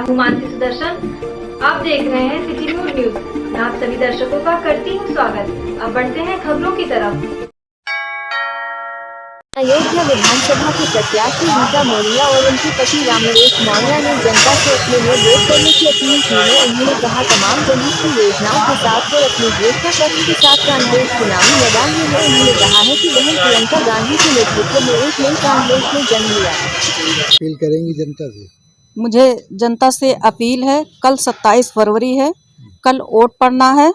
हूँ मानसी सुदर्शन। आप देख रहे हैं सिटी न्यूज। मैं आप सभी दर्शकों का करती हूँ स्वागत। अब बढ़ते हैं खबरों की तरफ। अयोध्या विधानसभा के प्रत्याशी रीता मौर्य और उनके पति रामनरेश मौर्य ने जनता से अपने लिए वोट करने की अपील की है। उन्होंने कहा, तमाम जनहित की योजनाओं के साथ और अपने घोषणा पत्र के साथ कांग्रेस चुनावी मैदान में है। उन्होंने कहा है कि बहन प्रियंका गांधी के नेतृत्व में एक नई कांग्रेस ने जन्म लिया। अपील करेंगी जनता से? मुझे जनता से अपील है, कल 27 फरवरी है, कल वोट पड़ना है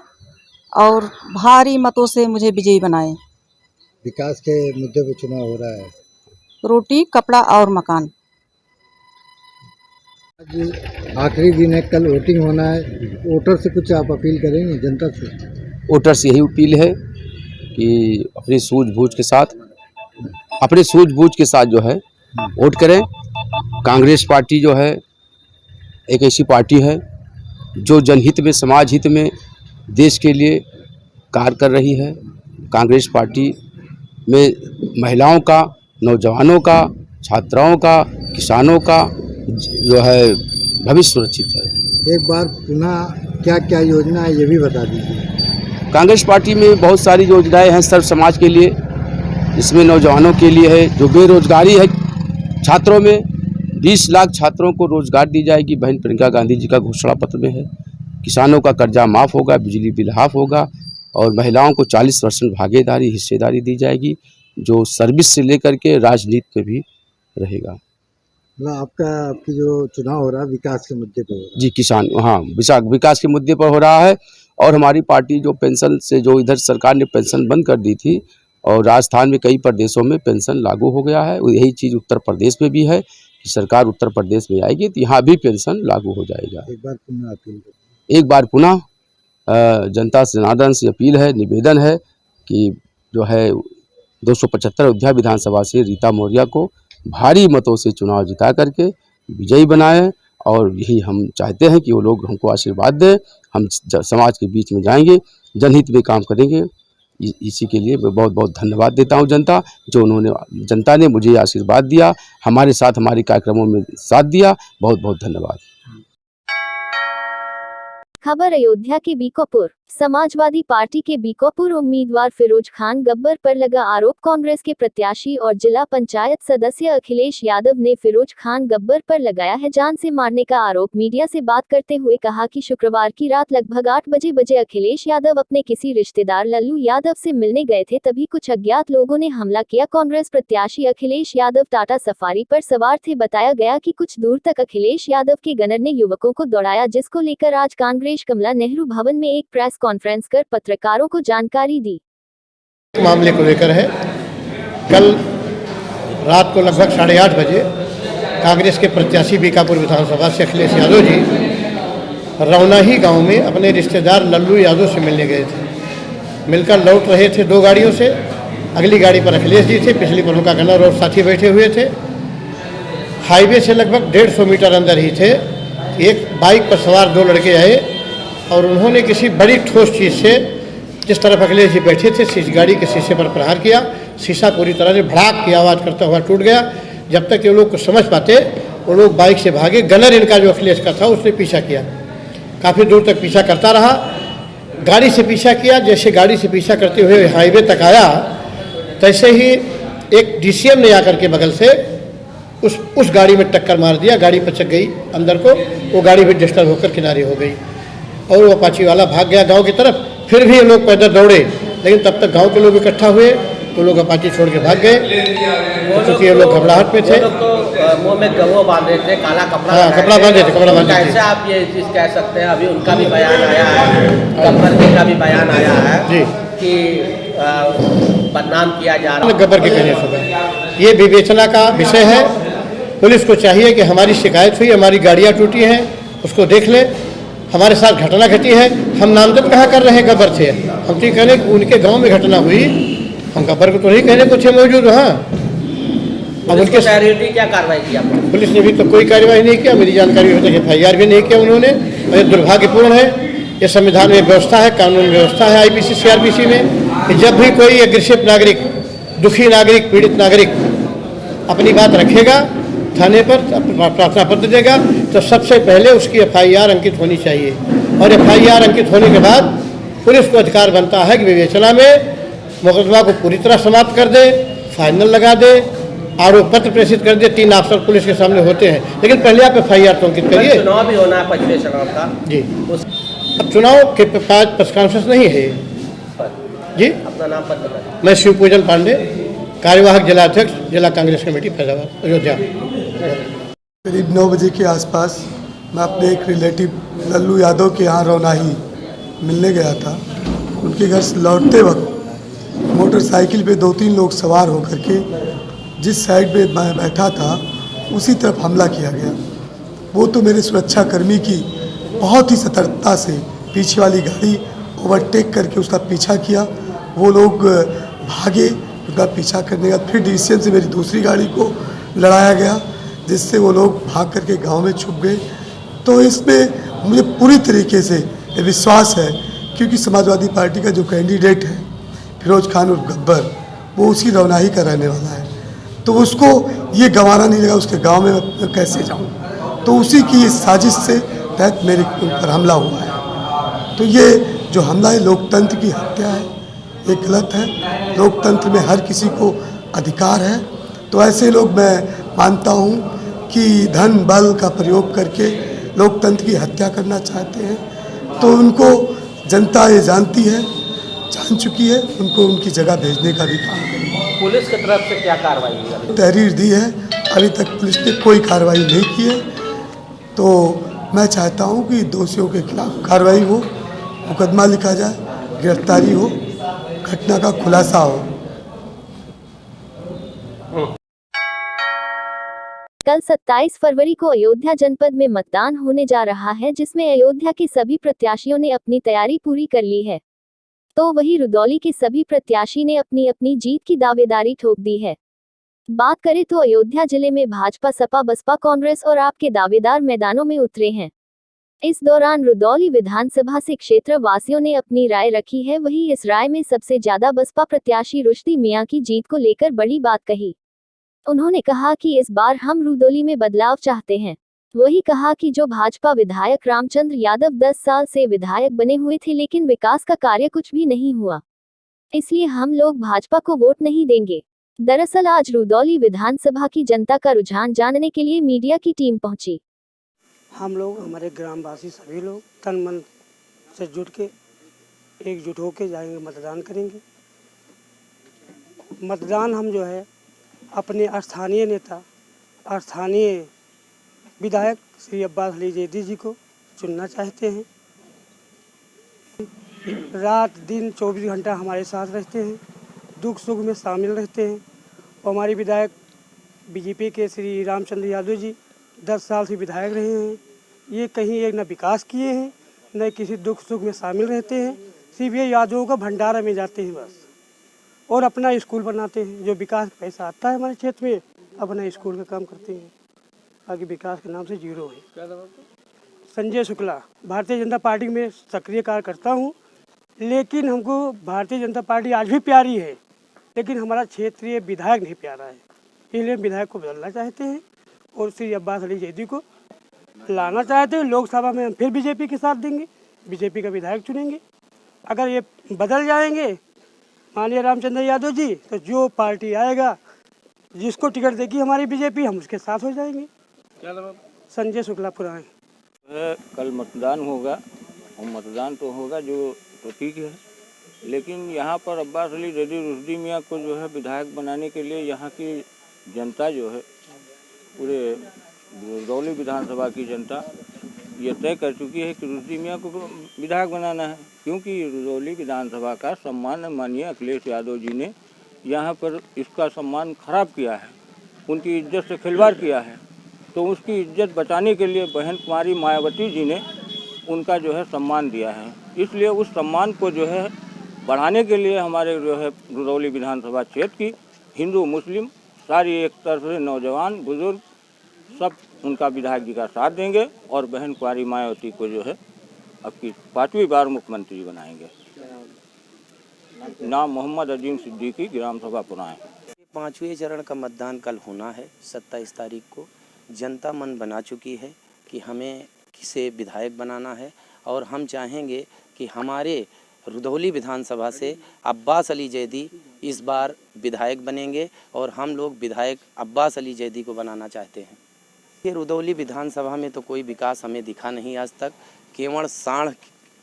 और भारी मतों से मुझे विजयी बनाएं। विकास के मुद्दे पर चुनाव हो रहा है। रोटी, कपड़ा और मकान। आज आखिरी दिन है, कल वोटिंग होना है। वोटर से कुछ आप अपील करेंगे जनता से? वोटर से यही अपील है कि अपनी सूझबूझ के साथ जो है वोट करें। कांग्रेस पार्टी जो है एक ऐसी पार्टी है जो जनहित में, समाज हित में, देश के लिए कार्य कर रही है। कांग्रेस पार्टी में महिलाओं का, नौजवानों का, छात्राओं का, किसानों का जो है भविष्य सुरक्षित है। एक बार पुनः क्या क्या योजना है ये भी बता दीजिए। कांग्रेस पार्टी में बहुत सारी योजनाएं हैं सर्व समाज के लिए। इसमें नौजवानों के लिए है, जो बेरोजगारी है, छात्रों में 20 लाख छात्रों को रोजगार दी जाएगी, बहन प्रियंका गांधी जी का घोषणा पत्र में है। किसानों का कर्जा माफ़ होगा, बिजली बिल हाफ होगा और महिलाओं को 40% भागीदारी, हिस्सेदारी दी जाएगी, जो सर्विस से लेकर के राजनीति में भी रहेगा। आपकी जो चुनाव हो रहा है विकास के मुद्दे पर हो रहा है? जी, किसान, हाँ, विकास के मुद्दे पर हो रहा है। और हमारी पार्टी जो पेंशन से, जो इधर सरकार ने पेंशन बंद कर दी थी और राजस्थान में कई प्रदेशों में पेंशन लागू हो गया है, यही चीज़ उत्तर प्रदेश में भी है कि सरकार उत्तर प्रदेश में आएगी तो यहाँ भी पेंशन लागू हो जाएगा। एक बार पुनः जनता से, जनार्दन से अपील है, निवेदन है कि जो है 275 अयोध्या विधानसभा से रीता मौर्य को भारी मतों से चुनाव जिता करके विजयी बनाएं। और यही हम चाहते हैं कि वो लोग हमको आशीर्वाद दें। हम समाज के बीच में जाएंगे, जनहित में काम करेंगे। इसी के लिए मैं बहुत बहुत धन्यवाद देता हूं जनता ने मुझे आशीर्वाद दिया, हमारे साथ हमारे कार्यक्रमों में साथ दिया। बहुत बहुत धन्यवाद। खबर अयोध्या के बीकापुर। समाजवादी पार्टी के बीकापुर उम्मीदवार फिरोज खान गब्बर पर लगा आरोप। कांग्रेस के प्रत्याशी और जिला पंचायत सदस्य अखिलेश यादव ने फिरोज खान गब्बर पर लगाया है जान से मारने का आरोप। मीडिया से बात करते हुए कहा कि शुक्रवार की रात लगभग 8 बजे अखिलेश यादव अपने किसी रिश्तेदार लल्लू यादव से मिलने गए थे, तभी कुछ अज्ञात लोगों ने हमला किया। कांग्रेस प्रत्याशी अखिलेश यादव टाटा सफारी पर सवार थे। बताया गया कि कुछ दूर तक अखिलेश यादव के गनर ने युवकों को दौड़ाया, जिसको लेकर आज कांग्रेस कमला नेहरू भवन में एक प्रेस कॉन्फ्रेंस कर पत्रकारों को जानकारी दी। मामले को लेकर है, कल रात को लगभग 8:30 बजे कांग्रेस के प्रत्याशी बीकापुर विधानसभा से अखिलेश यादव जी रौनाही गांव में अपने रिश्तेदार लल्लू यादव से मिलने गए थे। मिलकर लौट रहे थे 2 गाड़ियों से। अगली गाड़ी पर अखिलेश जी थे, पिछली पर उनका गनर और साथी बैठे हुए थे। हाईवे से लगभग 150 मीटर अंदर ही थे। एक बाइक पर सवार 2 लड़के आए और उन्होंने किसी बड़ी ठोस चीज़ से, जिस तरफ अखिलेश जी बैठे थे, गाड़ी के शीशे पर प्रहार किया। शीशा पूरी तरह से भड़ाक की आवाज़ करता हुआ टूट गया। जब तक ये लोग कुछ समझ पाते, वो लोग बाइक से भागे। गनर इनका जो अखिलेश का था उसने पीछा किया, काफ़ी दूर तक पीछा करता रहा। गाड़ी से पीछा किया, जैसे गाड़ी से पीछा करते हुए हाईवे तक आया, तैसे ही एक DCM ने आकर के बगल से उस गाड़ी में टक्कर मार दिया। गाड़ी पचक गई अंदर को, वो गाड़ी भी डिस्टर्ब होकर किनारे हो गई और वो अपाची वाला भाग गया गांव की तरफ। फिर भी ये लोग पैदल दौड़े, लेकिन तब तक गांव के लोग इकट्ठा हुए तो लोग अपाची छोड़ के भाग गए, क्योंकि ये लोग घबराहट में थे। मुंह में गवो बांधे थे, काला कपड़ा, हाँ, कपड़ा बांधे थे। कैसे आप ये चीज़ कह सकते हैं? अभी उनका भी बयान आया है, गब्बर जी का भी बयान आया है जी कि बदनाम किया जा रहा है गब्बर के कहने से। ये विवेचना का विषय है। पुलिस को चाहिए कि हमारी शिकायत हुई, हमारी गाड़ियाँ टूटी हैं, उसको देख ले। हमारे साथ घटना घटी है, हम नामजद कहाँ कर रहे हैं गब्बर थे। हम तो कहने उनके गांव में घटना हुई, हम गब्बर को तो नहीं कहने कुछ है मौजूद वहाँ। अब उनके क्या कार्रवाई किया? पुलिस ने भी तो कोई कार्रवाई नहीं किया। मेरी जानकारी होती है FIR भी नहीं किया उन्होंने। और ये दुर्भाग्यपूर्ण है। ये संविधान में व्यवस्था है, कानून व्यवस्था है IPC CRPC में कि जब भी कोई एग्रेसिव नागरिक, दुखी नागरिक, पीड़ित नागरिक अपनी बात रखेगा थाने पर प्रार्थना पत्र देगा तो सबसे पहले उसकी FIR अंकित होनी चाहिए, और FIR अंकित होने के बाद पुलिस को अधिकार बनता है कि विवेचना में मुकदमा को पूरी तरह समाप्त कर दे, फाइनल लगा दे, आरोप पत्र प्रेषित कर दे। 3 अफसर पुलिस के सामने होते हैं, लेकिन पहले आप FIR तो अंकित करिए। चुनाव भी होना है 25वें चुनाव का जी। अब चुनाव के पास प्रेस कॉन्फ्रेंस नहीं है जी। अपना नाम पर बताइए। मैं शिव पूजन पांडे, कार्यवाहक जिला अध्यक्ष, जिला कांग्रेस कमेटी फैजाबाद, अयोध्या। करीब 9 बजे के आसपास मैं अपने एक रिलेटिव लल्लू यादव के यहाँ रौनाही मिलने गया था। उनके घर से लौटते वक्त मोटरसाइकिल पे 2-3 लोग सवार होकर के जिस साइड पे मैं बैठा था उसी तरफ हमला किया गया। वो तो मेरे सुरक्षा कर्मी की बहुत ही सतर्कता से पीछे वाली गाड़ी ओवरटेक करके उसका पीछा किया। वो लोग भागे, उनका पीछा करने के बाद फिर डिवीजन से मेरी दूसरी गाड़ी को लड़ाया गया, जिससे वो लोग भाग करके गांव में छुप गए। तो इसमें मुझे पूरी तरीके से विश्वास है, क्योंकि समाजवादी पार्टी का जो कैंडिडेट है फिरोज खान उर्फ गब्बर, वो उसी रौनाही का रहने वाला है, तो उसको ये गंवारा नहीं लगा उसके गांव में मैं कैसे जाऊं। तो उसी की इस साजिश से तहत मेरे ऊपर हमला हुआ है। तो ये जो हमला है लोकतंत्र की हत्या है, ये गलत है। लोकतंत्र में हर किसी को अधिकार है। तो ऐसे लोग मैं मानता हूँ कि धन बल का प्रयोग करके लोकतंत्र की हत्या करना चाहते हैं, तो उनको जनता ये जानती है, जान चुकी है, उनको उनकी जगह भेजने का भी काम करेगी। पुलिस की तरफ से क्या कार्रवाई हुई? तहरीर दी है, अभी तक पुलिस ने कोई कार्रवाई नहीं की है। तो मैं चाहता हूं कि दोषियों के खिलाफ कार्रवाई हो, मुकदमा लिखा जाए, गिरफ्तारी हो, घटना का खुलासा हो। कल 27 फरवरी को अयोध्या जनपद में मतदान होने जा रहा है, जिसमें अयोध्या के सभी प्रत्याशियों ने अपनी तैयारी पूरी कर ली है, तो वहीं रुदौली के सभी प्रत्याशी ने अपनी अपनी जीत की दावेदारी ठोक दी है। बात करें तो अयोध्या जिले में भाजपा, सपा, बसपा, कांग्रेस और आप के दावेदार मैदानों में उतरे हैं। इस दौरान रुदौली विधानसभा से क्षेत्र वासियों ने अपनी राय रखी है। वहीं इस राय में सबसे ज्यादा बसपा प्रत्याशी रुश्दी मियां की जीत को लेकर बड़ी बात कही। उन्होंने कहा कि इस बार हम रुदौली में बदलाव चाहते हैं। वही कहा कि जो भाजपा विधायक रामचंद्र यादव 10 साल से विधायक बने हुए थे, लेकिन विकास का कार्य कुछ भी नहीं हुआ, इसलिए हम लोग भाजपा को वोट नहीं देंगे। दरअसल आज रुदौली विधानसभा की जनता का रुझान जानने के लिए मीडिया की टीम पहुंची। हम लोग, हमारे ग्रामवासी सभी लोग तन मन से जुट के एकजुट होके जाएंगे, मतदान करेंगे। मतदान हम जो है अपने स्थानीय नेता, स्थानीय विधायक श्री अब्बास अली जैदी जी को चुनना चाहते हैं। रात दिन 24 घंटा हमारे साथ रहते हैं, दुख सुख में शामिल रहते हैं। और हमारे विधायक बीजेपी के श्री रामचंद्र यादव जी 10 साल से विधायक रहे हैं। ये कहीं एक न विकास किए हैं, न किसी दुख सुख में शामिल रहते हैं। सिर्फ ये यादवों का भंडारा में जाते हैं बस, और अपना स्कूल बनाते हैं। जो विकास पैसा आता है हमारे क्षेत्र में, अपना स्कूल का काम करते हैं, बाकी विकास के नाम से जीरो है। संजय शुक्ला, भारतीय जनता पार्टी में सक्रिय कार्य करता हूँ, लेकिन हमको भारतीय जनता पार्टी आज भी प्यारी है, लेकिन हमारा क्षेत्रीय विधायक नहीं प्यारा है। इसलिए विधायक को बदलना चाहते हैं और श्री अब्बास अली जैदी को लाना चाहते हैं। लोकसभा में हम फिर बीजेपी के साथ देंगे, बीजेपी का विधायक चुनेंगे। अगर ये बदल जाएंगे माननीय रामचंद्र यादव जी, तो जो पार्टी आएगा, जिसको टिकट देगी हमारी बीजेपी, हम उसके साथ हो जाएंगे। संजय शुक्ला पुराने। कल मतदान होगा, और मतदान तो होगा जो ठीक है, लेकिन यहाँ पर अब्बास अली जैदी रुश्दी मियां को जो है विधायक बनाने के लिए यहाँ की जनता जो है, पूरे रुदौली विधानसभा की जनता ये तय कर चुकी है कि रुश्दी मियां को विधायक बनाना है, क्योंकि रुदौली विधानसभा का सम्मान माननीय अखिलेश यादव जी ने यहाँ पर इसका सम्मान खराब किया है, उनकी इज्जत से खिलवाड़ किया है। तो उसकी इज्जत बचाने के लिए बहन कुमारी मायावती जी ने उनका जो है सम्मान दिया है। इसलिए उस सम्मान को जो है बढ़ाने के लिए हमारे जो है रुदौली विधानसभा क्षेत्र की हिंदू मुस्लिम सारी एक तरफ से नौजवान बुजुर्ग सब उनका विधायक जी का साथ देंगे, और बहन कुमारी मायावती को जो है अब की 5वीं बार मुख्यमंत्री बनाएंगे। नाम मोहम्मद अजीम सिद्दीकी, ग्राम सभा पुराएं। 5वें चरण का मतदान कल होना है 27 तारीख को। जनता मन बना चुकी है कि हमें किसे विधायक बनाना है और हम चाहेंगे कि हमारे रुधौली विधानसभा से अब्बास अली जैदी इस बार विधायक बनेंगे और हम लोग विधायक अब्बास अली जैदी को बनाना चाहते हैं। ये रुधौली विधानसभा में तो कोई विकास हमें दिखा नहीं आज तक, केवल साढ़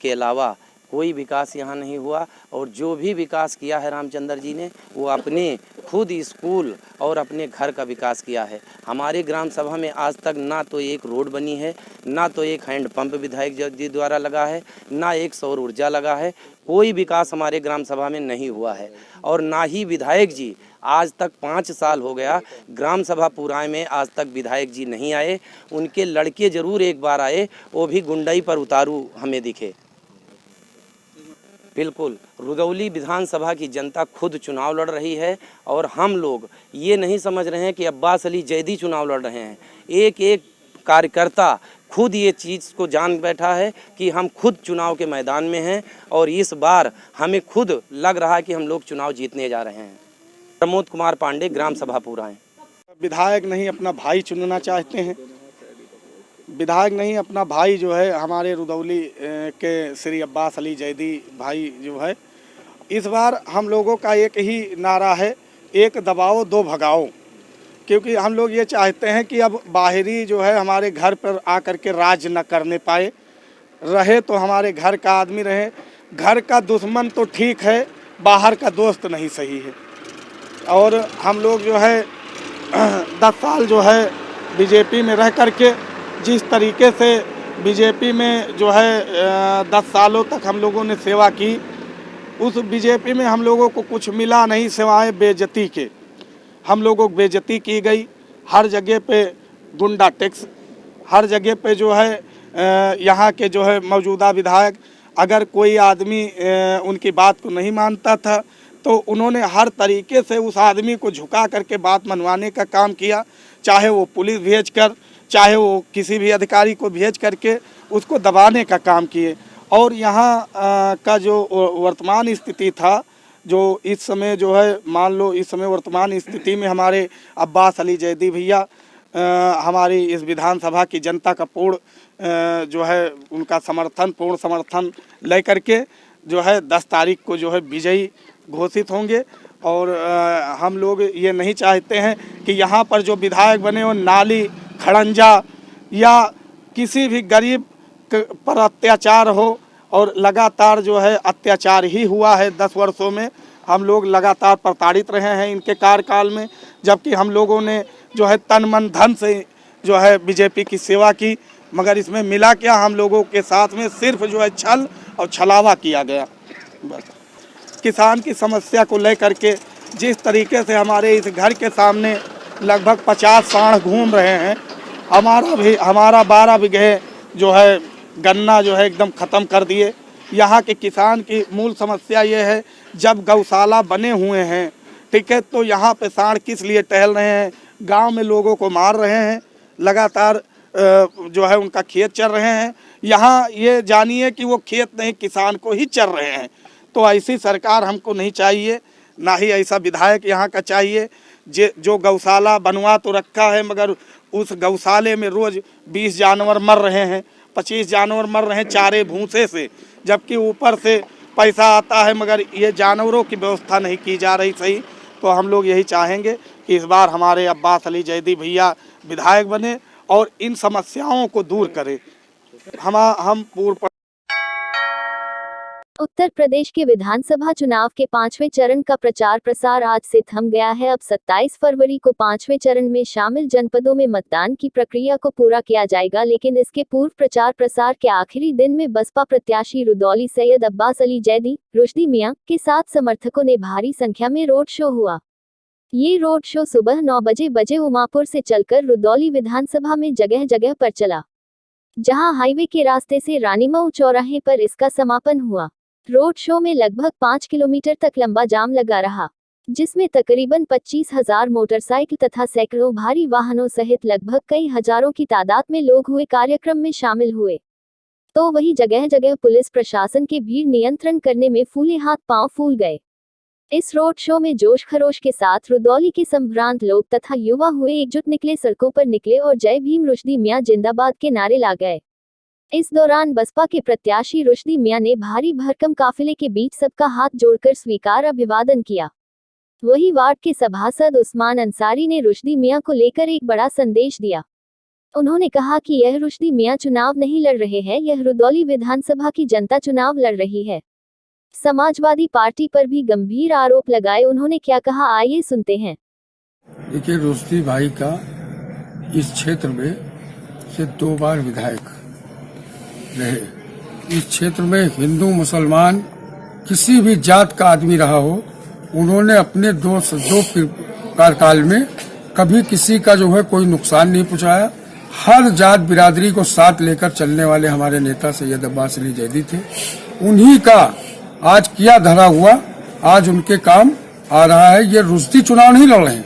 के अलावा कोई विकास यहाँ नहीं हुआ और जो भी विकास किया है रामचंद्र जी ने वो अपने खुद स्कूल और अपने घर का विकास किया है। हमारे ग्राम सभा में आज तक ना तो एक रोड बनी है, ना तो एक हैंडपंप विधायक जी द्वारा लगा है, ना एक सौर ऊर्जा लगा है। कोई विकास हमारे ग्राम सभा में नहीं हुआ है और ना ही विधायक जी आज तक 5 साल हो गया ग्राम सभा पुराए में आज तक विधायक जी नहीं आए। उनके लड़के जरूर एक बार आए, वो भी गुंडई पर उतारू हमें दिखे। बिल्कुल रुधौली विधानसभा की जनता खुद चुनाव लड़ रही है और हम लोग ये नहीं समझ रहे हैं कि अब्बास अली जैदी चुनाव लड़ रहे हैं। एक एक कार्यकर्ता खुद ये चीज़ को जान बैठा है कि हम खुद चुनाव के मैदान में हैं और इस बार हमें खुद लग रहा है कि हम लोग चुनाव जीतने जा रहे हैं। प्रमोद कुमार पांडे, ग्राम सभा पुराए। विधायक नहीं अपना भाई चुनना चाहते हैं, विधायक नहीं अपना भाई जो है हमारे रुधौली के श्री अब्बास अली जैदी भाई जो है। इस बार हम लोगों का एक ही नारा है, एक दबाओ दो भगाओ, क्योंकि हम लोग ये चाहते हैं कि अब बाहरी जो है हमारे घर पर आकर के राज न करने पाए, रहे तो हमारे घर का आदमी रहे। घर का दुश्मन तो ठीक है, बाहर का दोस्त नहीं सही है। और हम लोग जो है 10 साल जो है बीजेपी में रह करके जिस तरीके से बीजेपी में जो है 10 सालों तक हम लोगों ने सेवा की, उस बीजेपी में हम लोगों को कुछ मिला नहीं सिवाय बेइज्जती के। हम लोगों को बेइज्जती की गई, हर जगह पे गुंडा टैक्स, हर जगह पे जो है यहाँ के जो है मौजूदा विधायक अगर कोई आदमी उनकी बात को नहीं मानता था तो उन्होंने हर तरीके से उस आदमी को झुका करके बात मनवाने का काम किया, चाहे वो पुलिस भेज कर, चाहे वो किसी भी अधिकारी को भेज करके उसको दबाने का काम किए। और यहाँ का जो वर्तमान स्थिति था, जो इस समय जो है मान लो इस समय वर्तमान स्थिति में हमारे अब्बास अली जैदी भैया हमारी इस विधानसभा की जनता का पूर्ण जो है उनका समर्थन, पूर्ण समर्थन लेकर के जो है 10 तारीख को जो है विजयी घोषित होंगे। और हम लोग ये नहीं चाहते हैं कि यहाँ पर जो विधायक बने वो नाली, खड़ंजा या किसी भी गरीब पर अत्याचार हो। और लगातार जो है अत्याचार ही हुआ है 10 वर्षों में। हम लोग लगातार प्रताड़ित रहे हैं इनके कार्यकाल में, जबकि हम लोगों ने जो है तन मन धन से जो है बीजेपी की सेवा की, मगर इसमें मिला क्या, हम लोगों के साथ में सिर्फ जो है छल और छलावा किया गया। बस किसान की समस्या को लेकर के जिस तरीके से हमारे इस घर के सामने लगभग 50 सांड घूम रहे हैं, हमारा 12 बीघे जो है गन्ना जो है एकदम ख़त्म कर दिए। यहाँ के किसान की मूल समस्या ये है, जब गौशाला बने हुए हैं, ठीक है, तो यहाँ पे सांड किस लिए टहल रहे हैं, गांव में लोगों को मार रहे हैं, लगातार जो है उनका खेत चर रहे हैं। यहाँ ये जानिए कि वो खेत नहीं किसान को ही चर रहे हैं। तो ऐसी सरकार हमको नहीं चाहिए, ना ही ऐसा विधायक यहाँ का चाहिए जो गौशाला बनवा तो रखा है मगर उस गौशाले में रोज़ 20 जानवर मर रहे हैं, 25 जानवर मर रहे हैं चारे भूसे से, जबकि ऊपर से पैसा आता है मगर ये जानवरों की व्यवस्था नहीं की जा रही सही। तो हम लोग यही चाहेंगे कि इस बार हमारे अब्बास अली जैदी भैया विधायक बने और इन समस्याओं को दूर करें। हम पूर्व उत्तर प्रदेश के विधानसभा चुनाव के 5वें चरण का प्रचार प्रसार आज से थम गया है। अब 27 फरवरी को 5वें चरण में शामिल जनपदों में मतदान की प्रक्रिया को पूरा किया जाएगा, लेकिन इसके पूर्व प्रचार प्रसार के आखिरी दिन में बसपा प्रत्याशी रुधौली सैयद अब्बास अली जैदी, रुश्दी मियां के साथ समर्थकों ने भारी संख्या में रोड शो हुआ। ये रोड शो सुबह 9 बजे उमापुर से चलकर रुधौली विधानसभा में जगह जगह पर चला, जहां हाईवे के रास्ते से रानीमऊ चौराहे पर इसका समापन हुआ। रोड शो में लगभग 5 किलोमीटर तक लंबा जाम लगा रहा, जिसमें तकरीबन 25,000 मोटरसाइकिल तथा सैकड़ों भारी वाहनों सहित लगभग कई हजारों की तादाद में लोग हुए कार्यक्रम में शामिल हुए। तो वहीं जगह जगह पुलिस प्रशासन के भीड़ नियंत्रण करने में फूले हाथ पांव फूल गए। इस रोड शो में जोश खरोश के साथ रुदौली के संभ्रांत लोग तथा युवा हुए एकजुट, निकले सड़कों पर निकले और जय भीम रुश्दी मियां जिंदाबाद के नारे लगाए। इस दौरान बसपा के प्रत्याशी रुश्दी मियां ने भारी भरकम काफिले के बीच सबका हाथ जोड़कर स्वीकार अभिवादन किया। वही वार्ड के सभासद उस्मान अंसारी ने रुश्दी मियां को लेकर एक बड़ा संदेश दिया। उन्होंने कहा कि यह रुश्दी मियां चुनाव नहीं लड़ रहे हैं, यह रुदौली विधानसभा की जनता चुनाव लड़ रही है। समाजवादी पार्टी पर भी गंभीर आरोप लगाए। उन्होंने क्या कहा, आइए सुनते हैं। देखिए, रुश्दी भाई का इस क्षेत्र में से 2 बार विधायक रहे। इस क्षेत्र में हिंदू मुसलमान किसी भी जात का आदमी रहा हो, उन्होंने अपने दो कार्यकाल में कभी किसी का जो है कोई नुकसान नहीं पहुंचाया। हर जात बिरादरी को साथ लेकर चलने वाले हमारे नेता सैयद अब्बास अली जैदी थे। उन्हीं का आज किया धरा हुआ आज उनके काम आ रहा है। ये रुश्दी चुनाव नहीं लड़ रहे हैं,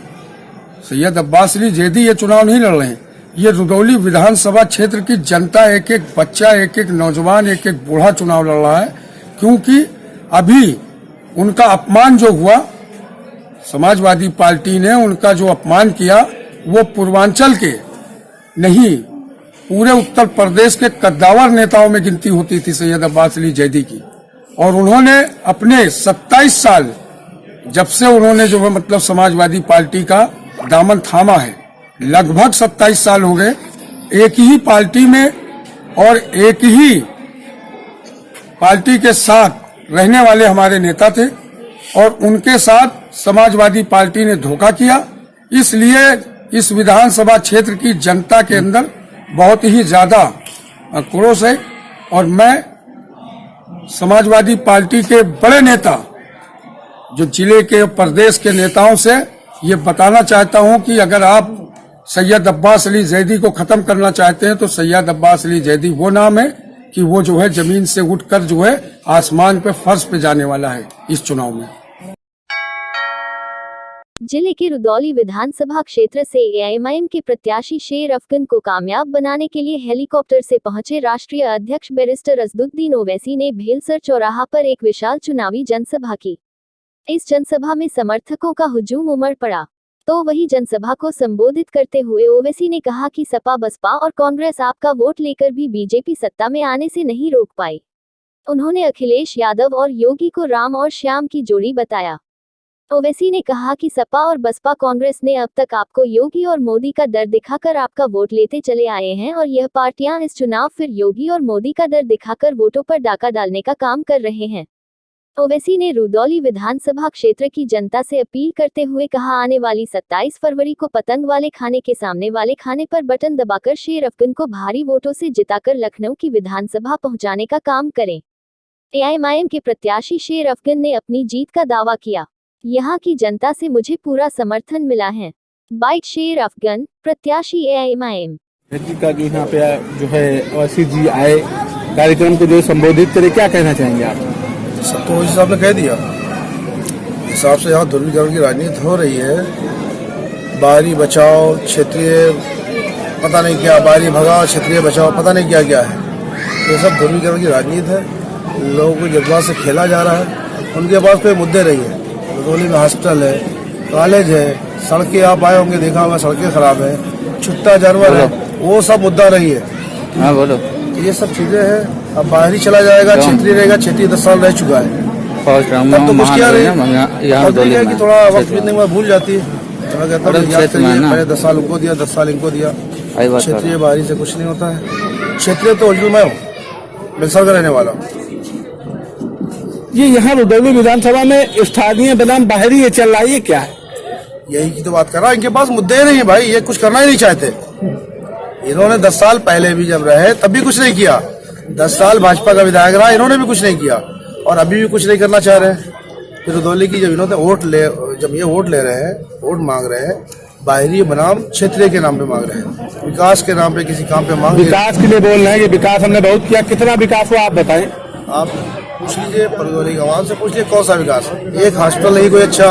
सैयद अब्बास अली जैदी ये चुनाव नहीं लड़ रहे हैं। ये रुदौली विधानसभा क्षेत्र की जनता, एक एक बच्चा, एक एक नौजवान, एक एक बूढ़ा चुनाव लड़ रहा है। क्योंकि अभी उनका अपमान जो हुआ, समाजवादी पार्टी ने उनका जो अपमान किया, वो पूर्वांचल के नहीं पूरे उत्तर प्रदेश के कद्दावर नेताओं में गिनती होती थी सैयद अब्बास अली जैदी की। और उन्होंने अपने 27 साल जब से उन्होंने जो है मतलब समाजवादी पार्टी का दामन थामा है, लगभग 27 साल हो गए एक ही पार्टी में और एक ही पार्टी के साथ रहने वाले हमारे नेता थे और उनके साथ समाजवादी पार्टी ने धोखा किया। इसलिए इस विधानसभा क्षेत्र की जनता के अंदर बहुत ही ज्यादा आक्रोश है। और मैं समाजवादी पार्टी के बड़े नेता, जो जिले के प्रदेश के नेताओं से ये बताना चाहता हूं कि अगर आप सैयद अब्बास अली जैदी को खत्म करना चाहते हैं तो सैयद अब्बास अली जैदी वो नाम है कि वो जो है जमीन से उठकर जो है आसमान पे फर्श पे जाने वाला है इस चुनाव में। जिले के रुदौली विधानसभा क्षेत्र से एआईएमआईएम के प्रत्याशी शेर अफगन को कामयाब बनाने के लिए हेलीकॉप्टर से पहुंचे राष्ट्रीय अध्यक्ष बैरिस्टर असदुद्दीन ओवैसी ने भेलसर चौराहा पर एक विशाल चुनावी जनसभा की। इस जनसभा में समर्थकों का हुजूम उमड़ पड़ा। तो वही जनसभा को संबोधित करते हुए ओवैसी ने कहा कि सपा, बसपा और कांग्रेस आपका वोट लेकर भी बीजेपी सत्ता में आने से नहीं रोक पाई। उन्होंने अखिलेश यादव और योगी को राम और श्याम की जोड़ी बताया। ओवैसी ने कहा कि सपा और बसपा कांग्रेस ने अब तक आपको योगी और मोदी का डर दिखाकर आपका वोट लेते चले आए हैं और यह पार्टियां इस चुनाव फिर योगी और मोदी का डर दिखाकर वोटों पर डाका डालने का काम कर रहे हैं। ओवैसी ने रुदौली विधानसभा क्षेत्र की जनता से अपील करते हुए कहा, आने वाली 27 फरवरी को पतंग वाले खाने के सामने वाले खाने पर बटन दबाकर शेर अफगन को भारी वोटों से जिताकर लखनऊ की विधानसभा पहुंचाने का काम करें। एआईएमआईएम के प्रत्याशी शेर अफगन ने अपनी जीत का दावा किया। यहाँ की जनता से मुझे पूरा समर्थन मिला है। बाइट शेर अफगन, प्रत्याशी एआईएमआईएम। का जो यहाँ पे जो है ओवैसी जी आए, कार्यक्रम को जो संबोधित करे, क्या कहना चाहेंगे आप? सब तो ओवैसी साहब ने कह दिया। हिसाब से यहाँ ध्रुवीकरण की राजनीति हो रही है। बाहरी बचाओ, क्षेत्रीय पता नहीं क्या, बाहरी भगाओ, क्षेत्रीय बचाओ, पता नहीं क्या क्या है। ये सब ध्रुवीकरण की राजनीति है। लोगों को जज्बात से खेला जा रहा है। उनके पास कोई मुद्दे नहीं है। रुदौली में हॉस्पिटल है, कॉलेज है, सड़कें आप आए होंगे देखा होगा, सड़कें खराब है, छुट्टा जानवर है, वो सब मुद्दा नहीं है। हाँ बोलो। ये सब चीजें हैं। अब बाहरी चला जाएगा, क्षेत्रीय रहेगा। क्षेत्रीय 10 साल रह चुका है। तब तो मुश्किल है कि थोड़ा वक्त बीतने के बाद भूल जाती है। मैं कहता हूँ याद करिए, मैंने 10 साल उनको दिया, 10 साल इनको दिया। क्षेत्रीय बाहरी से कुछ नहीं होता है। क्षेत्रीय तो ओरिजिनल मैं हूँ, बेलसर का रहने वाला हूँ। ये यहाँ रुदौली विधानसभा में स्थानीय बनाम बाहरी ये चल रहा है, ये क्या है? यही की तो बात कर रहा है। इनके पास मुद्दे ही नहीं भाई, ये कुछ करना ही नहीं चाहते। इन्होंने 10 साल पहले भी जब रहे तब भी कुछ नहीं किया। 10 साल भाजपा का विधायक रहा, इन्होंने भी कुछ नहीं किया और अभी भी कुछ नहीं करना चाह रहे हैं। फिर रुदौली की जब इन्होंने जब ये वोट ले रहे हैं, वोट मांग रहे हैं, बाहरी बनाम क्षेत्रीय के नाम पे मांग रहे हैं, विकास के नाम पे किसी काम पे मांग। विकास के लिए बोल रहे हैं कि विकास हमने बहुत किया, कितना विकास हुआ आप बताएं। आप पूछ लीजिए, रुदौली गंवार से पूछ लीजिए कौन सा विकास। एक हॉस्पिटल नहीं कोई अच्छा,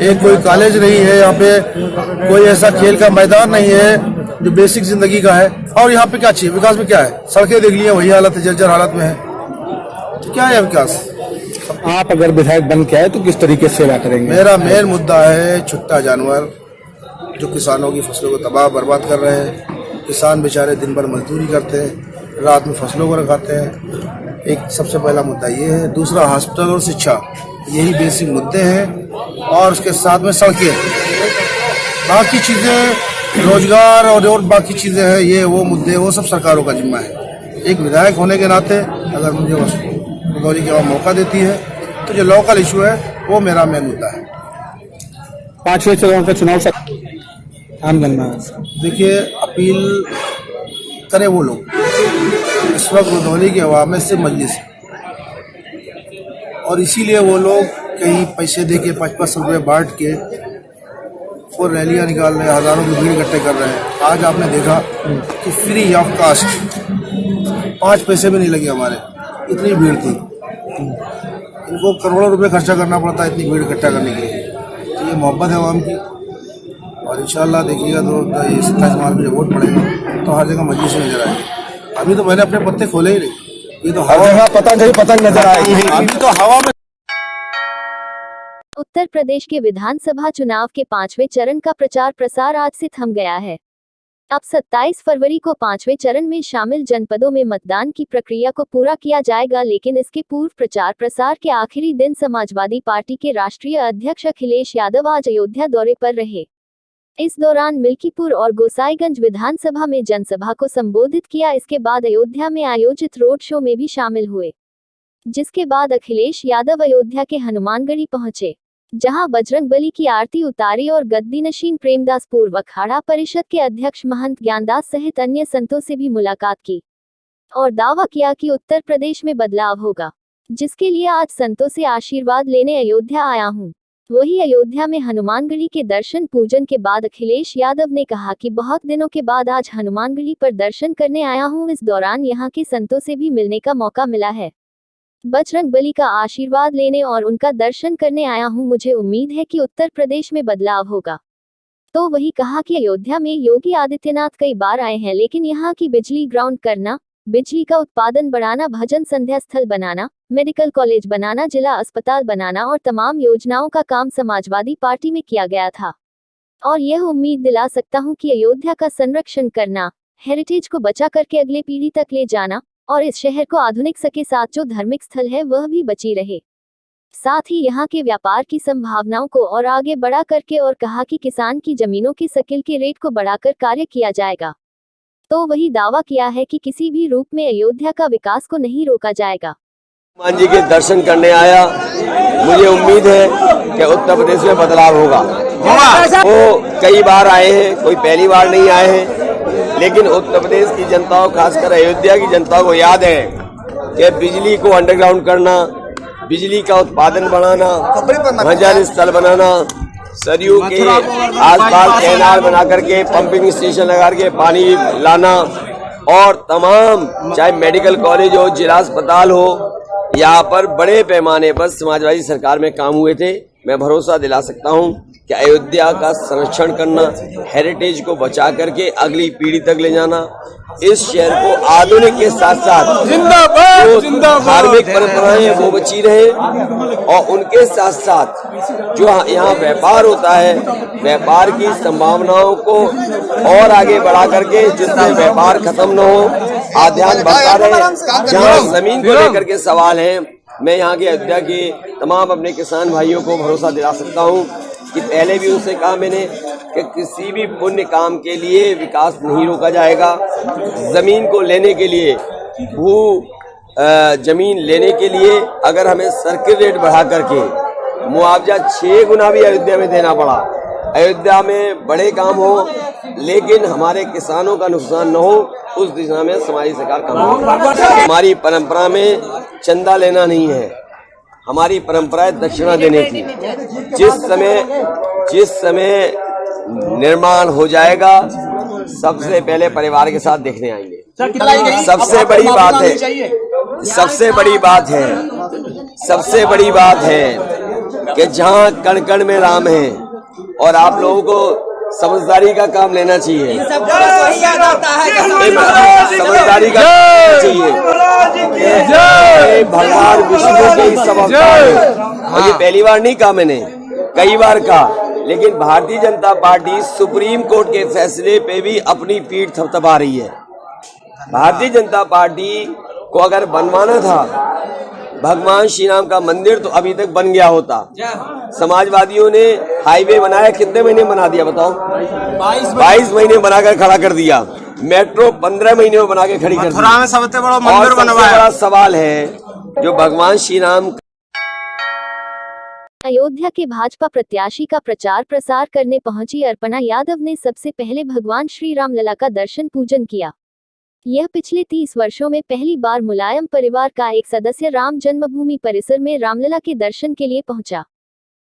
एक कोई कॉलेज नहीं है, यहाँ पे कोई ऐसा खेल का मैदान नहीं है जो बेसिक जिंदगी का है। और यहाँ पे क्या चाहिए? विकास में क्या है? सड़कें देख लिया, वही हालत है, जर्जर हालत में है। तो क्या है विकास? आप अगर विधायक बन के आए तो किस तरीके से सेवा करेंगे? मेरा मेन मुद्दा है छुट्टा जानवर जो किसानों की फसलों को तबाह बर्बाद कर रहे हैं। किसान बेचारे दिन भर मजदूरी करते हैं, रात में फसलों को रखाते हैं। एक सबसे पहला मुद्दा ये है। दूसरा हॉस्पिटल और शिक्षा, यही बेसिक मुद्दे हैं। और उसके साथ में सड़कें, बाकी चीज़ें रोजगार और बाकी चीज़ें हैं, ये वो मुद्दे वो सब सरकारों का जिम्मा है। एक विधायक होने के नाते अगर मुझे रुदौली की आवाम मौका देती है तो जो लोकल इशू है वो मेरा मेन मुद्दा है। 5वें चरण का चुनाव आम जनता देखिए, अपील करें वो लोग। इस वक्त रुदौली की आवाम में सिर्फ मजलिस है और इसीलिए वो लोग कहीं पैसे दे के 5-5 रुपये बांट के और रैलियां निकाल रहे हैं, हजारों की भीड़ इकट्ठे कर रहे हैं। आज आपने देखा कि फ्री ऑफ कास्ट 5 पैसे भी नहीं लगे हमारे, इतनी भीड़ थी। इनको करोड़ों रुपए खर्चा करना पड़ता है इतनी भीड़ इकट्ठा करने के लिए। तो ये मोहब्बत है आवाम की। और इंशाल्लाह देखिएगा तो 27 मार्च में वोट पड़ेगा तो हर जगह मजलिस नजर आएगी। अभी तो मैंने अपने पत्ते खोले ही नहीं, ये तो हवा पतंग नजर आएगी। अभी तो हवा में। उत्तर प्रदेश के विधानसभा चुनाव के 5वें चरण का प्रचार प्रसार आज से थम गया है। अब 27 फरवरी को 5वें चरण में शामिल जनपदों में मतदान की प्रक्रिया को पूरा किया जाएगा, लेकिन इसके पूर्व प्रचार प्रसार के आखिरी दिन समाजवादी पार्टी के राष्ट्रीय अध्यक्ष अखिलेश यादव आज अयोध्या दौरे पर रहे। इस दौरान मिल्कीपुर और गोसाईगंज विधानसभा में जनसभा को संबोधित किया। इसके बाद अयोध्या में आयोजित रोड शो में भी शामिल हुए, जिसके बाद अखिलेश यादव अयोध्या के हनुमानगढ़ी पहुंचे, जहां बजरंगबली की आरती उतारी और गद्दीनशीन प्रेमदास पूर्व अखाड़ा परिषद के अध्यक्ष महंत ज्ञानदास सहित अन्य संतों से भी मुलाकात की और दावा किया कि उत्तर प्रदेश में बदलाव होगा, जिसके लिए आज संतों से आशीर्वाद लेने अयोध्या आया हूं। वही अयोध्या में हनुमानगढ़ी के दर्शन पूजन के बाद अखिलेश यादव ने कहा कि बहुत दिनों के बाद आज हनुमानगढ़ी पर दर्शन करने आया हूं। इस दौरान यहां के संतों से भी मिलने का मौका मिला है, बजरंगबली का आशीर्वाद लेने और उनका दर्शन करने आया हूं। मुझे उम्मीद है कि उत्तर प्रदेश में बदलाव होगा। तो वही कहा कि अयोध्या में योगी आदित्यनाथ कई बार आए हैं, लेकिन यहां की बिजली ग्राउंड करना, बिजली का उत्पादन बढ़ाना, भजन संध्या स्थल बनाना, मेडिकल कॉलेज बनाना, जिला अस्पताल बनाना और तमाम योजनाओं का काम समाजवादी पार्टी में किया गया था। और यह उम्मीद दिला सकता हूं कि अयोध्या का संरक्षण करना, हेरिटेज को बचा करके अगले पीढ़ी तक ले जाना और इस शहर को आधुनिक के साथ जो धार्मिक स्थल है वह भी बची रहे। साथ ही यहाँ के व्यापार की संभावनाओं को और आगे बढ़ा करके और कहा कि किसान की जमीनों के सकिल के रेट को बढ़ाकर कार्य किया जाएगा। तो वही दावा किया है कि किसी भी रूप में अयोध्या का विकास को नहीं रोका जाएगा। हनुमान जी के दर्शन करने आया, मुझे उम्मीद है कि उत्तर प्रदेश में बदलाव होगा। वो कई बार आए हैं, कोई पहली बार नहीं आए हैं, लेकिन उत्तर प्रदेश की जनता को, खासकर अयोध्या की जनता को याद है कि बिजली को अंडरग्राउंड करना, बिजली का उत्पादन बढ़ाना, भजन स्थल बनाना, सरयू के आसपास कैनाल बना करके पंपिंग स्टेशन लगा के पानी लाना और तमाम चाहे मेडिकल कॉलेज हो, जिला अस्पताल हो, यहाँ पर बड़े पैमाने पर समाजवादी सरकार में काम हुए थे। मैं भरोसा दिला सकता हूँ कि अयोध्या का संरक्षण करना, हेरिटेज को बचा करके अगली पीढ़ी तक ले जाना, इस शहर को आधुनिक के साथ साथ जो धार्मिक परंपराएं वो बची रहे और उनके साथ साथ जो यहाँ व्यापार होता है, व्यापार की संभावनाओं को और आगे बढ़ा करके जिससे व्यापार खत्म न हो, आध्यात्म बढ़ता रहे। जहाँ जमीन को लेकर के सवाल है, मैं यहाँ के अयोध्या के तमाम अपने किसान भाइयों को भरोसा दिला सकता हूँ कि पहले भी उनसे कहा मैंने कि किसी भी पुण्य काम के लिए विकास नहीं रोका जाएगा। जमीन को लेने के लिए, जमीन लेने के लिए अगर हमें सर्किल रेट बढ़ा करके मुआवजा 6 गुना भी अयोध्या में देना पड़ा, अयोध्या में बड़े काम हो लेकिन हमारे किसानों का नुकसान न हो, उस दिशा में समाजी सरकार काम हो। हमारी परंपरा में चंदा लेना नहीं है, हमारी परंपरा है दक्षिणा देने की। जिस समय निर्माण हो जाएगा सबसे पहले परिवार के साथ देखने आएंगे। सबसे बड़ी बात है कि जहाँ कण कण में राम है और आप लोगों को समझदारी का काम लेना चाहिए। समझदारी ईमानदारी का चाहिए। भगवान विष्णु के इस सब अवतार है और ये पहली बार नहीं कहा मैंने, कई बार कहा, लेकिन Bharatiya Janata party supreme court के फैसले पे भी अपनी पीठ थपथपा रही है। भारतीय जनता पार्टी को अगर बनवाना था भगवान श्री राम का मंदिर तो अभी तक बन गया होता। समाजवादियों ने हाईवे बनाया, कितने महीने बना दिया बताओ? 22 महीने बनाकर खड़ा कर दिया। मेट्रो 15 महीने में बना के खड़ी कर दी। सबसे बड़ा सवाल है जो भगवान श्री राम। अयोध्या के भाजपा प्रत्याशी का प्रचार प्रसार करने पहुंची अर्पणा यादव ने सबसे पहले भगवान श्री राम लला का दर्शन पूजन किया। यह पिछले 30 वर्षों में पहली बार मुलायम परिवार का एक सदस्य राम जन्मभूमि परिसर में रामलला के दर्शन के लिए पहुंचा।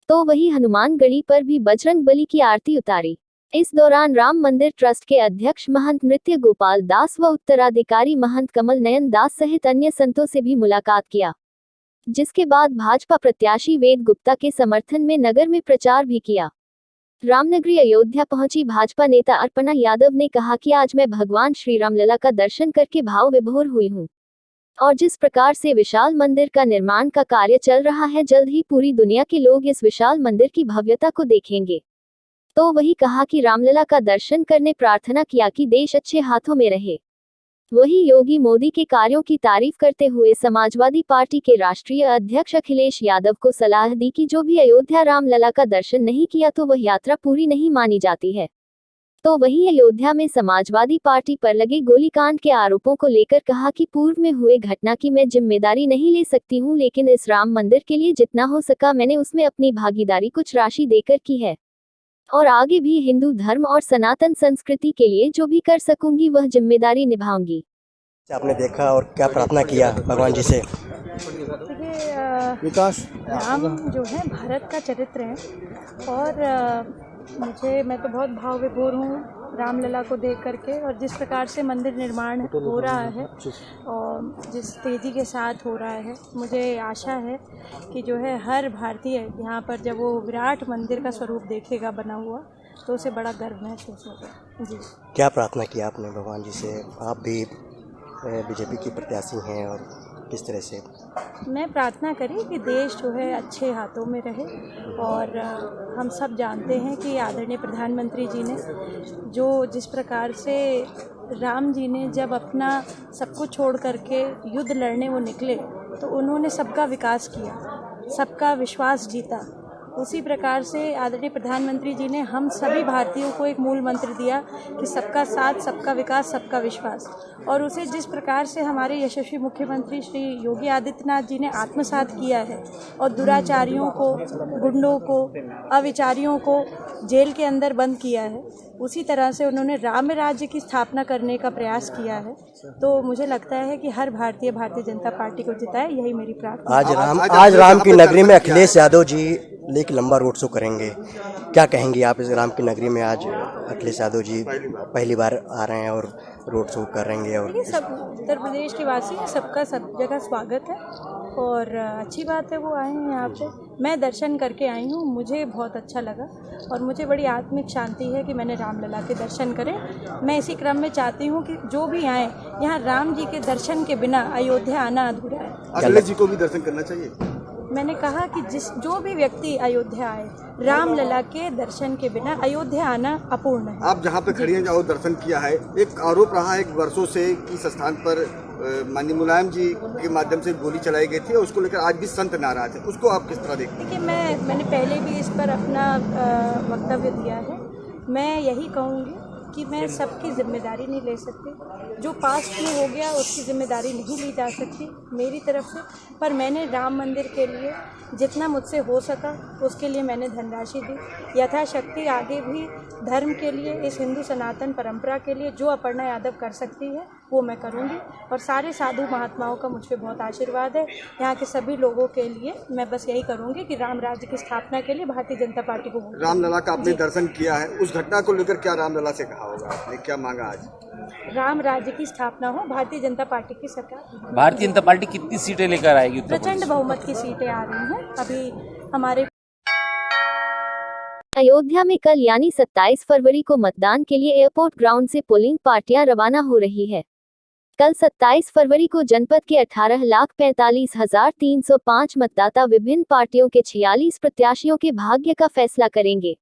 तो वही हनुमानगढ़ी पर भी बजरंग बली की आरती उतारी। इस दौरान राम मंदिर ट्रस्ट के अध्यक्ष महंत नृत्य गोपाल दास व उत्तराधिकारी महंत कमल नयन दास सहित अन्य संतों से भी मुलाकात किया, जिसके बाद भाजपा प्रत्याशी वेद गुप्ता के समर्थन में नगर में प्रचार भी किया। रामनगरी अयोध्या पहुंची भाजपा नेता अर्पणा यादव ने कहा कि आज मैं भगवान श्री रामलला का दर्शन करके भाव विभोर हुई हूं और जिस प्रकार से विशाल मंदिर का निर्माण का कार्य चल रहा है, जल्द ही पूरी दुनिया के लोग इस विशाल मंदिर की भव्यता को देखेंगे। तो वही कहा कि रामलला का दर्शन करने प्रार्थना किया कि देश अच्छे हाथों में रहे। वही योगी मोदी के कार्यों की तारीफ करते हुए समाजवादी पार्टी के राष्ट्रीय अध्यक्ष अखिलेश यादव को सलाह दी कि जो भी अयोध्या रामलला का दर्शन नहीं किया तो वह यात्रा पूरी नहीं मानी जाती है। तो वही अयोध्या में समाजवादी पार्टी पर लगे गोलीकांड के आरोपों को लेकर कहा कि पूर्व में हुए घटना की मैं जिम्मेदारी नहीं ले सकती हूं, लेकिन इस राम मंदिर के लिए जितना हो सका मैंने उसमें अपनी भागीदारी कुछ राशि देकर की है और आगे भी हिंदू धर्म और सनातन संस्कृति के लिए जो भी कर सकूंगी वह जिम्मेदारी निभाऊंगी। आपने देखा और क्या प्रार्थना किया भगवान जी से? विकास राम जो है भारत का चरित्र है और मैं तो बहुत भाव विभोर हूँ रामलला को देख करके और जिस प्रकार से मंदिर निर्माण हो रहा है और जिस तेज़ी के साथ हो रहा है, मुझे आशा है कि जो है हर भारतीय यहाँ पर जब वो विराट मंदिर का स्वरूप देखेगा बना हुआ तो उसे बड़ा गर्व महसूस होगा। जी, क्या प्रार्थना किया आपने भगवान जी से? आप भी बीजेपी की प्रत्याशी हैं और किस तरह से? मैं प्रार्थना करी कि देश जो है अच्छे हाथों में रहे और हम सब जानते हैं कि आदरणीय प्रधानमंत्री जी ने जिस प्रकार से राम जी ने जब अपना सब कुछ छोड़ करके युद्ध लड़ने वो निकले तो उन्होंने सबका विकास किया, सबका विश्वास जीता। उसी प्रकार से आदरणीय प्रधानमंत्री जी ने हम सभी भारतीयों को एक मूल मंत्र दिया कि सबका साथ, सबका विकास, सबका विश्वास, और उसे जिस प्रकार से हमारे यशस्वी मुख्यमंत्री श्री योगी आदित्यनाथ जी ने आत्मसात किया है और दुराचारियों को, गुंडों को, अविचारियों को जेल के अंदर बंद किया है, उसी तरह से उन्होंने राम राज्य की स्थापना करने का प्रयास किया है। तो मुझे लगता है कि हर भारतीय भारतीय जनता पार्टी को जिताए, यही मेरी प्रार्थना। आज राम की नगरी में अखिलेश यादव जी एक लंबा रोड शो करेंगे, क्या कहेंगे आप? इस राम की नगरी में आज अखिलेश यादव जी पहली बार आ रहे हैं और रोड शो कर रहे हैं। और सब उत्तर प्रदेश के वासी हैं, सबका सब जगह स्वागत है और अच्छी बात है वो आए हैं यहाँ पे। मैं दर्शन करके आई हूँ, मुझे बहुत अच्छा लगा और मुझे बड़ी आत्मिक शांति है कि मैंने रामलला के दर्शन करे। मैं इसी क्रम में चाहती हूँ कि जो भी आए यहाँ राम जी के दर्शन के बिना अयोध्या आना अधूरा है। अखिलेश जी को भी दर्शन करना चाहिए। मैंने कहा कि जो भी व्यक्ति अयोध्या आए रामलला के दर्शन के बिना अयोध्या आना अपूर्ण है। आप जहाँ पे खड़ी हैं, जहाँ दर्शन किया है, एक आरोप रहा है वर्षों से कि इस स्थान पर माननीय मुलायम जी के माध्यम से गोली चलाई गई थी और उसको लेकर आज भी संत नाराज है, उसको आप किस तरह देखते हैं? देखिए, मैंने पहले भी इस पर अपना वक्तव्य दिया है। मैं यही कहूँगी कि मैं सबकी जिम्मेदारी नहीं ले सकती, जो पास्ट में हो गया उसकी जिम्मेदारी नहीं ली जा सकती मेरी तरफ से, पर मैंने राम मंदिर के लिए जितना मुझसे हो सका उसके लिए मैंने धनराशि दी। यथाशक्ति आगे भी धर्म के लिए, इस हिंदू सनातन परंपरा के लिए जो अपर्णा यादव कर सकती है वो मैं करूँगी और सारे साधु महात्माओं का मुझ पर बहुत आशीर्वाद है। यहाँ के सभी लोगों के लिए मैं बस यही करूँगी कि राम राज्य की स्थापना के लिए भारतीय जनता पार्टी को रामलला का आपने दर्शन किया है, उस घटना को लेकर क्या रामलला से कहा होगा आपने, क्या मांगा आज? राम राज्य की स्थापना हो, भारतीय जनता पार्टी की सरकार। भारतीय जनता पार्टी कितनी सीटें लेकर आएगी? प्रचंड बहुमत की सीटें आ रही हैं। अभी हमारे अयोध्या में कल यानी 27 फरवरी को मतदान के लिए एयरपोर्ट ग्राउंड से पोलिंग पार्टियां रवाना हो रही है। कल 27 फरवरी को जनपद के 18,45,305 मतदाता विभिन्न पार्टियों के 46 प्रत्याशियों के भाग्य का फैसला करेंगे।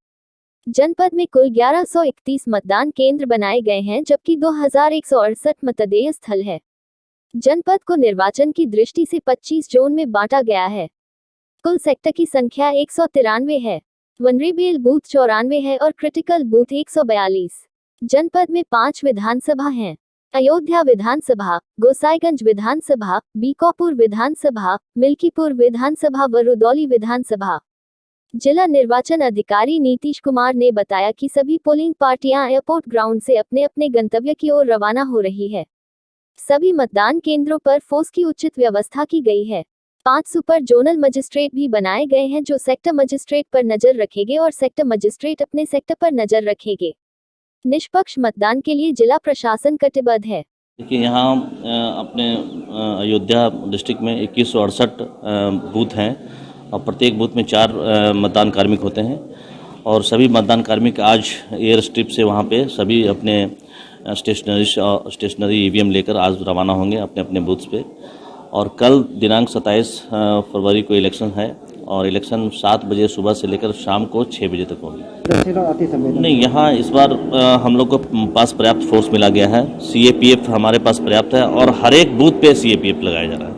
जनपद में कुल 1131 मतदान केंद्र बनाए गए हैं, जबकि 2168 मतदेय स्थल है। जनपद को निर्वाचन की दृष्टि से 25 जोन में बांटा गया है। कुल सेक्टर की संख्या 193 है। वनरेबल बूथ 94 है और क्रिटिकल बूथ 142। जनपद में 5 विधानसभा हैं: अयोध्या विधानसभा, गोसाईगंज विधानसभा, बीकापुर विधानसभा, मिल्कीपुर विधानसभा व रुदौली विधानसभा। जिला निर्वाचन अधिकारी नीतीश कुमार ने बताया कि सभी पोलिंग पार्टियां एयरपोर्ट ग्राउंड से अपने अपने गंतव्य की ओर रवाना हो रही है। सभी मतदान केंद्रों पर फोर्स की उचित व्यवस्था की गई है। 5 सुपर जोनल मजिस्ट्रेट भी बनाए गए हैं, जो सेक्टर मजिस्ट्रेट पर नजर रखेंगे और सेक्टर मजिस्ट्रेट अपने सेक्टर पर नजर रखेंगे। निष्पक्ष मतदान के लिए जिला प्रशासन कटिबद्ध है। देखिए, यहाँ अपने अयोध्या डिस्ट्रिक्ट में 2168 बूथ हैं और प्रत्येक बूथ में 4 मतदान कार्मिक होते हैं और सभी मतदान कार्मिक आज एयर स्ट्रिप से वहाँ पे सभी अपने स्टेशनरी ईवीएम लेकर आज रवाना होंगे अपने अपने बूथ्स पे। और कल दिनांक 27 फरवरी को इलेक्शन है और इलेक्शन 7 बजे सुबह से लेकर शाम को 6 बजे तक होगी। नहीं, यहाँ इस बार हम लोग को पास पर्याप्त फोर्स मिला गया है। सीएपीएफ हमारे पास पर्याप्त है और हर एक बूथ पे सीएपीएफ लगाया जा रहा है।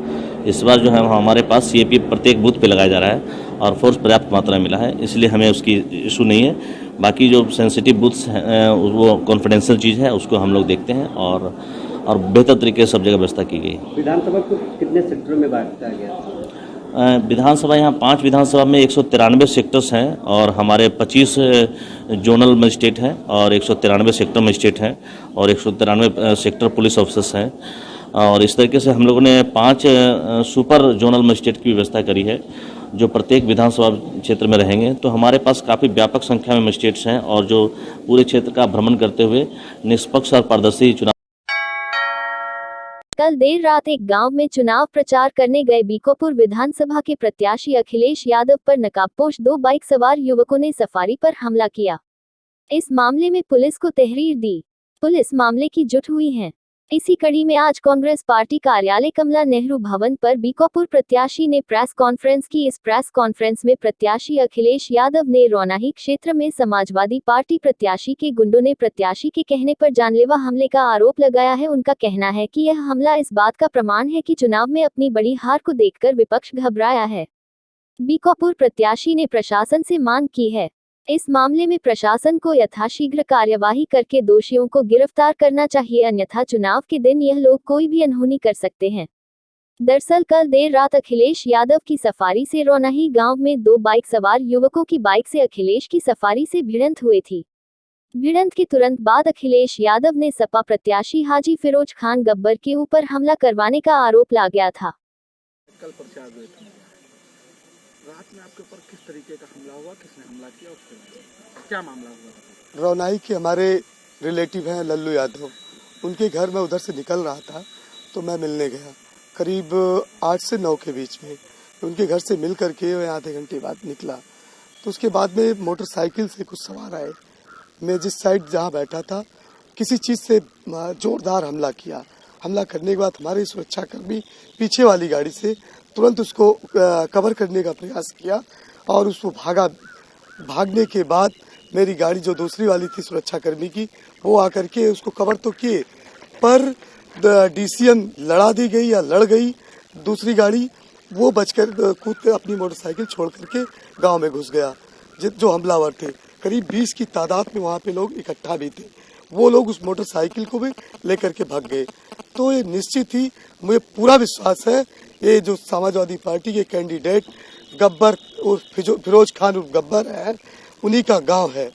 इस बार जो है हमारे पास सीएपीएफ प्रत्येक बूथ पे लगाया जा रहा है और फोर्स पर्याप्त मात्रा में मिला है, इसलिए हमें उसकी इशू नहीं है। बाकी जो सेंसिटिव बूथ्स हैं वो कॉन्फिडेंशियल चीज़ है, उसको हम लोग देखते हैं और बेहतर तरीके से सब जगह व्यवस्था की गई। विधानसभा को कितने सेक्टरों में बांटा गया? विधानसभा यहाँ 5 विधानसभा में 193 सेक्टर्स हैं और हमारे 25 जोनल मजिस्ट्रेट हैं और 193 सेक्टर मजिस्ट्रेट हैं और 193 सेक्टर पुलिस ऑफिसर्स हैं। और इस तरीके से हम लोगों ने 5 सुपर जोनल मजिस्ट्रेट की व्यवस्था करी है जो प्रत्येक विधानसभा क्षेत्र में रहेंगे। तो हमारे पास काफ़ी व्यापक संख्या में मजिस्ट्रेट्स हैं और जो पूरे क्षेत्र का भ्रमण करते हुए निष्पक्ष और पारदर्शी चुनाव। कल देर रात एक गांव में चुनाव प्रचार करने गए बीकापुर विधानसभा के प्रत्याशी अखिलेश यादव पर नकाबपोश 2 बाइक सवार युवकों ने सफारी पर हमला किया। इस मामले में पुलिस को तहरीर दी। पुलिस मामले की जुट हुई है। इसी कड़ी में आज कांग्रेस पार्टी कार्यालय कमला नेहरू भवन पर बीकापुर प्रत्याशी ने प्रेस कॉन्फ्रेंस की। इस प्रेस कॉन्फ्रेंस में प्रत्याशी अखिलेश यादव ने रौनाही क्षेत्र में समाजवादी पार्टी प्रत्याशी के गुंडों ने प्रत्याशी के कहने पर जानलेवा हमले का आरोप लगाया है। उनका कहना है कि यह हमला इस बात का प्रमाण है कि चुनाव में अपनी बड़ी हार को देखकर विपक्ष घबराया है। बीकापुर प्रत्याशी ने प्रशासन से मांग की है इस मामले में प्रशासन को यथाशीघ्र कार्यवाही करके दोषियों को गिरफ्तार करना चाहिए, अन्यथा चुनाव के दिन यह लोग कोई भी अनहोनी कर सकते हैं। दरअसल कल देर रात अखिलेश यादव की सफारी से रौनाही गांव में 2 बाइक सवार युवकों की बाइक से अखिलेश की सफारी से भिड़ंत हुई थी। भिड़ंत के तुरंत बाद अखिलेश यादव ने सपा प्रत्याशी हाजी फिरोज खान गब्बर के ऊपर हमला करवाने का आरोप लगाया था। रात में आपके ऊपर किस तरीके का हमला हुआ, किसने हमला किया, क्या मामला हुआ? रौनाही के हमारे रिलेटिव हैं लल्लू यादव, उनके घर में उधर से निकल रहा था तो मैं मिलने गया करीब 8 से 9 के बीच में। उनके घर से मिल करके मैं आधे घंटे बाद निकला तो उसके बाद में मोटरसाइकिल से कुछ सवार आए। मैं जिस साइड जहाँ बैठा था किसी चीज़ से जोरदार हमला किया। हमला करने के बाद हमारे सुरक्षाकर्मी पीछे वाली गाड़ी से तुरंत उसको कवर करने का प्रयास किया और उसको भागा। भागने के बाद मेरी गाड़ी जो दूसरी वाली थी सुरक्षाकर्मी की, वो आकर के उसको कवर तो किए, पर डीसीएम लड़ा दी गई या लड़ गई दूसरी गाड़ी, वो बचकर कूद कर अपनी मोटरसाइकिल छोड़ करके गांव में घुस गया। जो हमलावर थे करीब 20 की तादाद में वहाँ पे लोग इकट्ठा भी थे, वो लोग उस मोटरसाइकिल को भी लेकर के भाग गए। तो ये निश्चित ही मुझे पूरा विश्वास है ये जो समाजवादी पार्टी के कैंडिडेट गब्बर और फिरोज खान उर्फ गब्बर है, उन्हीं का गांव है।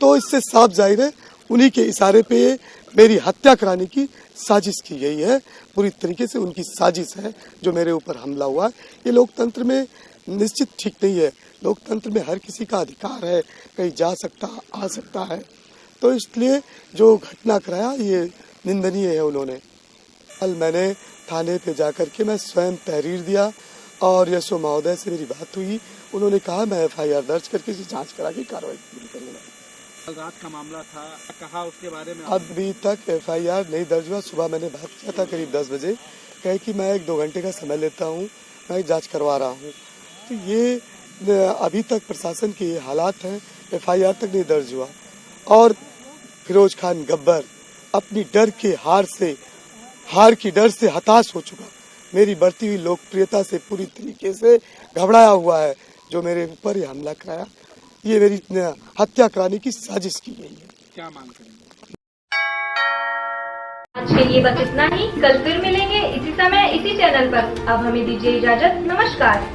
तो इससे साफ जाहिर है उन्हीं के इशारे पे मेरी हत्या कराने की साजिश की गई है। पूरी तरीके से उनकी साजिश है जो मेरे ऊपर हमला हुआ। ये लोकतंत्र में निश्चित ठीक नहीं है। लोकतंत्र में हर किसी का अधिकार है, कहीं जा सकता आ सकता है। तो इसलिए जो घटना कराया ये निंदनीय है। उन्होंने कल मैंने थाने पे जाकर के मैं स्वयं तहरीर दिया और यशो महोदय से मेरी बात हुई। उन्होंने कहा मैं FIR दर्ज करके इसे जांच करा के कार्रवाई करूँगा। कल रात का मामला था, कहा उसके बारे में अभी तक FIR नहीं दर्ज हुआ। सुबह मैंने बात किया था करीब 10 बजे, कहे कि मैं 1-2 घंटे का समय लेता हूँ, मैं जांच करवा रहा हूँ। तो ये अभी तक प्रशासन के ये हालात हैं, FIR तक नहीं दर्ज हुआ। और फिरोज खान गब्बर अपनी हार की डर से हताश हो चुका, मेरी बढ़ती हुई लोकप्रियता से पूरी तरीके से घबराया हुआ है। जो मेरे ऊपर ये हमला कराया, ये मेरी हत्या कराने की साजिश की गई है। क्या मांग करेंगे? आज के लिए बस इतना ही। कल फिर मिलेंगे इसी समय इसी चैनल पर। अब हमें दीजिए इजाजत। नमस्कार।